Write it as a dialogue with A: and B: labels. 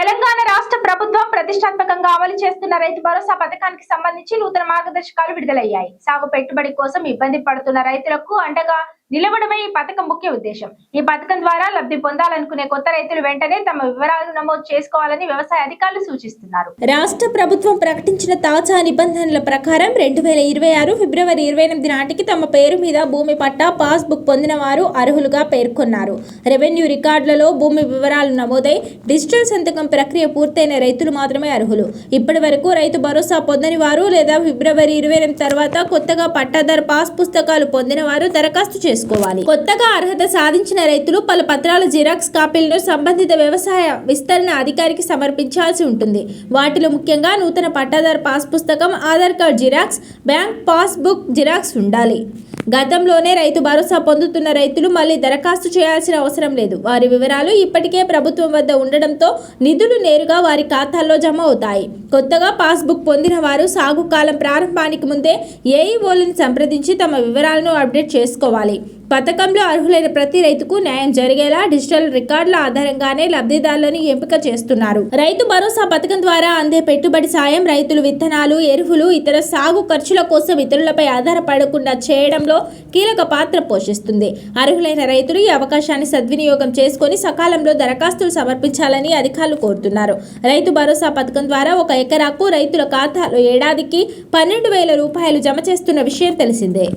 A: తెలంగాణ రాష్ట్ర ప్రభుత్వం ప్రతిష్టాత్మకంగా అమలు చేస్తున్న రైతు భరోసా పథకానికి సంబంధించి నూతన మార్గదర్శకాలు విడుదలయ్యాయి. సాగు పెట్టుబడి కోసం ఇబ్బంది పడుతున్న రైతులకు అండగా నిలవడమే ఈ పథకం ముఖ్య ఉద్దేశం. ఈ పథకం ద్వారా లబ్ధి పొందాలనుకునే కొత్త రైతులు వెంటనే తమ వివరాలు నమోదు చేసుకోవాలని వ్యవసాయ అధికారులు సూచిస్తున్నారు. రాష్ట్ర ప్రభుత్వం ప్రకటించిన తాజా నిబంధనల ప్రకారం 2026 ఫిబ్రవరి 28 నాటికి తమ పేరు మీద భూమి పట్టా పాస్బుక్ పొందిన వారు అర్హులుగా పేర్కొన్నారు. రెవెన్యూ రికార్డులలో భూమి వివరాలు నమోదై డిజిటల్ సంతకం ప్రక్రియ పూర్తయిన రైతులు మాత్రమే అర్హులు. ఇప్పటి వరకు రైతు భరోసా పొందని వారు లేదా ఫిబ్రవరి 28 తర్వాత కొత్తగా పట్టాదారు పాస్ పుస్తకాలు పొందిన వారు దరఖాస్తు చేసుకోవాలి. కొత్తగా అర్హత సాధించిన రైతులు పలు పత్రాల జిరాక్స్ కాపీలను సంబంధిత వ్యవసాయ విస్తరణ అధికారికి సమర్పించాల్సి ఉంటుంది. వాటిలో ముఖ్యంగా నూతన పట్టాదారు పాస్ పుస్తకం, Aadhaar card xerox, bank pass book xerox ఉండాలి. గతంలోనే రైతు భరోసా పొందుతున్న రైతులు మళ్లీ దరఖాస్తు చేయాల్సిన అవసరం లేదు. వారి వివరాలు ఇప్పటికే ప్రభుత్వం వద్ద ఉండడంతో నిధులు నేరుగా వారి ఖాతాల్లో జమ అవుతాయి. కొత్తగా పాస్బుక్ పొందిన వారు సాగు కాలం ప్రారంభానికి ముందే ఏఈఓలను సంప్రదించి తమ వివరాలను అప్డేట్ చేసుకోవాలి. పథకంలో అర్హులైన ప్రతి రైతుకు న్యాయం జరిగేలా డిజిటల్ రికార్డుల ఆధారంగానే లబ్ధిదారులను ఎంపిక చేస్తున్నారు. రైతు భరోసా పథకం ద్వారా అందే పెట్టుబడి సాయం రైతులు విత్తనాలు, ఎరువులు, ఇతర సాగు ఖర్చుల కోసం ఇతరులపై ఆధారపడకుండా చేయడంలో కీలక పాత్ర పోషిస్తుంది. అర్హులైన రైతులు ఈ అవకాశాన్ని సద్వినియోగం చేసుకుని సకాలంలో దరఖాస్తులు సమర్పించాలని అధికారులు కోరుతున్నారు. రైతు భరోసా పథకం ద్వారా 1 ఎకరాకు రైతుల ఖాతాలో ఏడాదికి 12,000 రూపాయలు జమ చేస్తున్న విషయం తెలిసిందే.